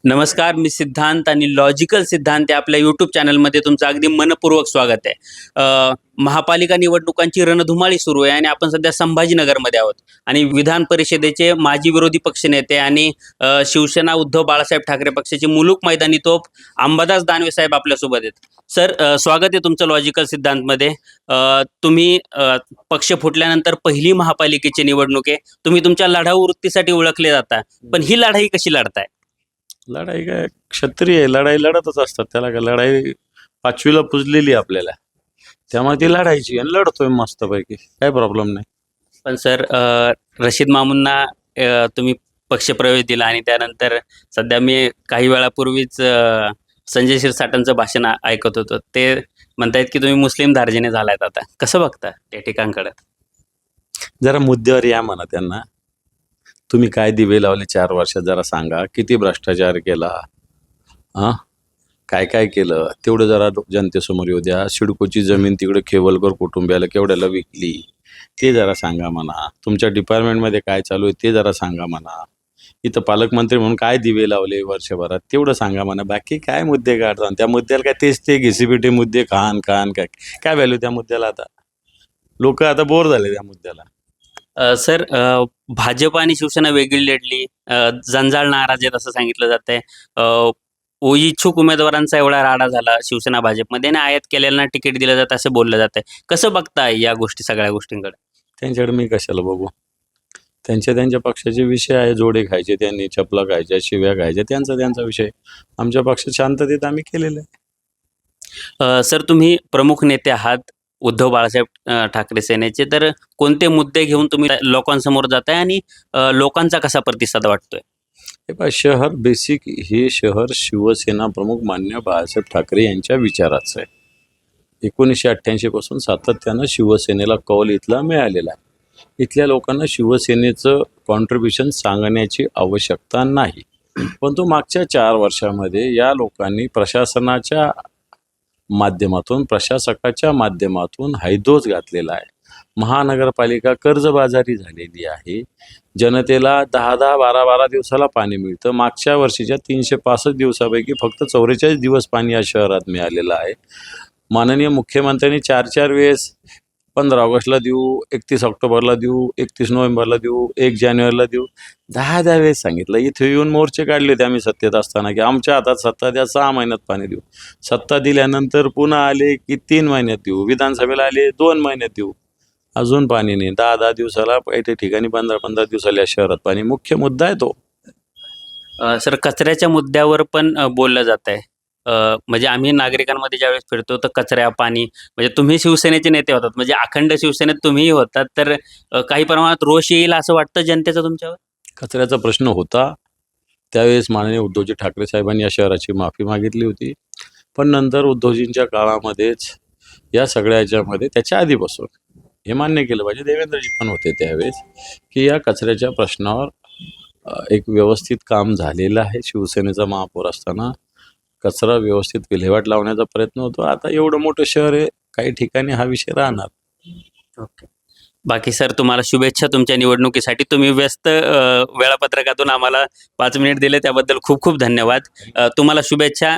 नमस्कार, मी सिद्धांत आणि लॉजिकल सिद्धांत या आपल्या यूट्यूब चॅनलमध्ये तुमचं अगदी मनपूर्वक स्वागत आहे. महापालिका निवडणुकांची रणधुमाळी सुरू आहे आणि आपण सध्या संभाजीनगरमध्ये आहोत आणि विधान परिषदेचे माजी विरोधी पक्षनेते आणि शिवसेना उद्धव बाळासाहेब ठाकरे पक्षाचे मुलूक मैदानी तोप अंबादास दानवे साहेब आपल्यासोबत आहेत. सर, स्वागत आहे तुमचं लॉजिकल सिद्धांतमध्ये. तुम्ही पक्ष फुटल्यानंतर पहिली महापालिकेची निवडणूक आहे. तुम्ही तुमच्या लढाऊ वृत्तीसाठी ओळखले जाता, पण ही लढाई कशी लढताय? लढाई काय क्षत्रिय आहे, लढाई लढतच असतात. त्याला काय लढाई पाचवीला पुजलेली आहे आपल्याला, त्यामुळे ती लढायची आणि लढतोय मस्तपैकी, काय प्रॉब्लेम नाही. पण सर, रशीद मामूंना तुम्ही पक्षप्रवेश दिला आणि त्यानंतर सध्या मी काही वेळापूर्वीच संजय शिरसाटांचं भाषण ऐकत होतो. ते म्हणतायत की तुम्ही मुस्लिम धार्जिणे झालायत. आता कसं बघता त्या ठिकाणकडे? जरा मुद्द्यावर या म्हणा त्यांना. तुम्ही काय दिवे लावले 4 वर्षात जरा सांगा, किती भ्रष्टाचार केला, काय काय केलं तेवढं जरा जनतेसमोर येऊ द्या. सिडकोची जमीन तिकडे खेवलकर कुटुंबियाला केवढ्याला विकली ते जरा सांगा म्हणा. तुमच्या डिपार्टमेंटमध्ये काय चालू आहे ते जरा सांगा म्हणा. इथं पालकमंत्री म्हणून काय दिवे लावले वर्षभरात तेवढं सांगा म्हणा. बाकी काय मुद्दे काढता त्या मुद्द्याला? काय तेच ते घिसीपिटी मुद्दे, खान काय काय व्हॅल्यू त्या मुद्द्याला? आता लोक आता बोर झाले त्या मुद्द्याला. सर, भाजप आणि शिवसेना वेगळी लढली, जंजाळ नाराज आहेत असं सांगितलं जातंय. इच्छुक उमेदवारांचा एवढा राडा झाला शिवसेना भाजपमध्ये आणि आयात केलेल्यांना तिकीट दिलं जातं असं बोललं जातंय. कसं बघताय या गोष्टी, सगळ्या गोष्टींकडे? त्यांच्याकडे मी कशाला बघू? त्यांच्या पक्षाचे विषय आहे. जोडे खायचे त्यांनी, चपला खायच्या, शिव्या खायच्या, त्यांचा विषय. आमच्या पक्षात शांततेत आम्ही केलेलं आहे. सर, तुम्ही प्रमुख नेते आहात उद्धव बाळासाहेब ठाकरे सेनेचे, तर कोणते मुद्दे घेऊन तुम्ही लोकांसमोर जाताय आणि लोकांचा कसा प्रतिसाद वाटतोय? हे पहा, शहर बेसिक हे शहर शिवसेना प्रमुख मान्य बाळासाहेब ठाकरे यांच्या विचाराचं आहे. 1988 पासून सातत्यानं शिवसेनेला कौल इथला मिळालेला आहे. इथल्या लोकांना शिवसेनेचं कॉन्ट्रीब्युशन सांगण्याची आवश्यकता नाही. परंतु मागच्या 4 वर्षामध्ये या लोकांनी प्रशासनाच्या माध्यमातून, प्रशासकाच्या माध्यमातून हैदोस घातलेला आहे. महानगरपालिका कर्जबाजारी झालेली आहे. जनतेला 10-10, 12-12 दिवसाला पाणी मिळतं. मागच्या वर्षीच्या 365 दिवसापैकी फक्त 44 दिवस पाणी या शहरात मिळालेलं आहे. माननीय मुख्यमंत्र्यांनी 4-4 वेळेस 15 ऑगस्टला देऊ, 31 ऑक्टोबरला देऊ, 31 नोव्हेंबरला देऊ, 1 जानेवारीला देऊ, 10-10 वेळेस सांगितलं. इथे येऊन मोर्चे काढले होते आम्ही सत्तेत असताना की आमच्या हातात सत्ता द्या, 6 महिन्यात पाणी देऊ. सत्ता दिल्यानंतर पुन्हा आले की 3 महिन्यात देऊ, विधानसभेला आले 2 महिन्यात देऊ, अजून पाणी नाही. 10-10 दिवसाला, काही ठिकाणी 15-15 दिवसाला या शहरात पाणी. मुख्य मुद्दा आहे तो. सर, कचऱ्याच्या मुद्द्यावर पण बोललं जात आहे. म्हणजे आम्ही नागरिकांमध्ये ज्यावेळेस फिरतो तर कचऱ्या, पाणी, म्हणजे तुम्ही शिवसेनेचे नेते होतात, म्हणजे अखंड शिवसेनेत तुम्हीही होतात, तर काही प्रमाणात रोष येईल असं वाटतं जनतेचा तुमच्यावर? कचऱ्याचा प्रश्न होता त्यावेळेस माननीय उद्धवजी ठाकरे साहेबांनी या शहराची माफी मागितली होती. पण नंतर उद्धवजींच्या काळामध्येच या सगळ्या याच्यामध्ये त्याच्या आधीपासून हे मान्य केलं पाहिजे, देवेंद्रजी पण होते त्यावेळेस, की या कचऱ्याच्या प्रश्नावर एक व्यवस्थित काम झालेलं आहे. शिवसेनेचा महापौर असताना कचरा व्यवस्थित विल्हेवाट लावण्याचा प्रयत्न होतो. आता एवढं मोठं शहर आहे, काही ठिकाणी हा विषय राहणार. ओके. बाकी सर, तुम्हाला शुभेच्छा तुमच्या निवडणुकीसाठी. तुम्ही व्यस्त वेळापत्रकातून आम्हाला 5 मिनिट दिले त्याबद्दल खूप खूप धन्यवाद. तुम्हाला शुभेच्छा.